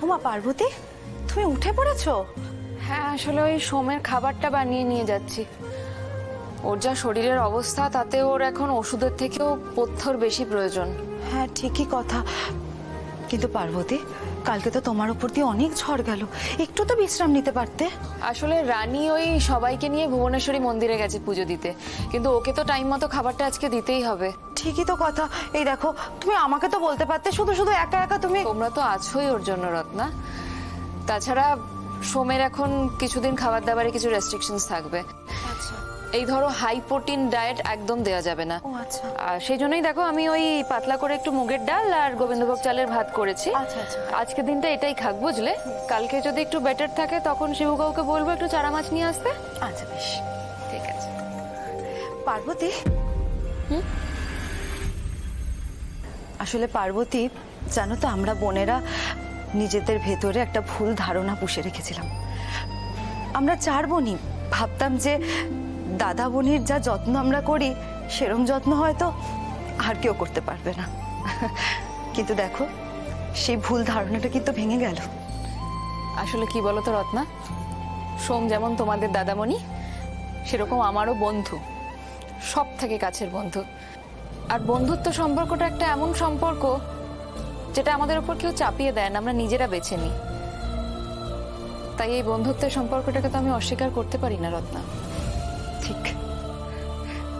ওমা পার্বতী, তুমি উঠে পড়েছো? হ্যাঁ, আসলে ওই সোমের খাবারটা বানিয়ে নিয়ে যাচ্ছি। ওর যা শরীরের অবস্থা, তাতে ওর এখন ওষুধের থেকেও পথ্যর বেশি প্রয়োজন। হ্যাঁ ঠিকই কথা, কিন্তু পার্বতী কালকে তো তোমার উপর দিয়ে অনেক ঝড় গেল, একটু তো বিশ্রাম নিতে পারতে। আসলে রানী ওই সবাইকে নিয়ে ভুবনেশ্বরী মন্দিরে গেছে পুজো দিতে, কিন্তু ওকে তো টাইম মতো খাবারটা আজকে দিতেই হবে। ঠিকই তো কথা। এই দেখো, তুমি আমাকে তো বলতে পারতে, শুধু শুধু একা একা তুমি। তোমরা তো আছোই ওর জন্য রত্না। তাছাড়া সোমের এখন কিছুদিন খাবার দাবারে কিছু রেস্ট্রিকশনস থাকবে। আচ্ছা। এই ধরো হাই প্রোটিন ডায়েট একদম দেওয়া যাবে না। ও আচ্ছা। আর সেই জন্যই দেখো আমি ওই পাতলা করে একটু মুগের ডাল আর গোবিন্দভোগ চালের ভাত করেছি। আচ্ছা আচ্ছা। আজকে দিনটা এটাই খাক, বুঝলে? কালকে যদি একটু বেটার থাকে তখন শিবু কাউকে বলবো একটু চারা মাছ নিয়ে আসতে। আচ্ছা বেশ। ঠিক আছে। পার্বতী, আসলে পার্বতী জানো তো, আমরা বোনেরা নিজেদের ভেতরে একটা ভুল ধারণা পুষে রেখেছিলাম। আমরা 4 বোনই ভাবতাম যে দাদা বোনির যা যত্ন আমরা করি সেরম যত্ন হয়তো আর কেউ করতে পারবে না। কিন্তু দেখো, সেই ভুল ধারণাটা কিন্তু ভেঙে গেল। আসলে কি বলো তো রত্না, সোম যেমন তোমাদের দাদামণি, সেরকম আমারও বন্ধু, সব থেকে কাছের বন্ধু। আর বন্ধুত্ব সম্পর্কটা একটা এমন সম্পর্ক যেটা আমাদের উপর কেউ চাপিয়ে দেয় না, আমরা নিজেরা বেছে নিই। তাই এই বন্ধুত্বের সম্পর্কটাকে তো আমি অস্বীকার করতে পারি না রত্না। ঠিক।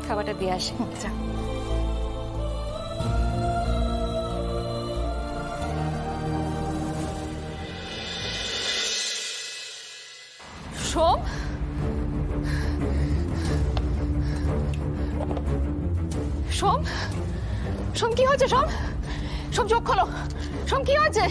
খাবারটা দিয়ে আসি। যা। সোম, সোম, সোম কি হয়েছে? সোম, সোম চোখ খোলো। সোম কি হয়েছে?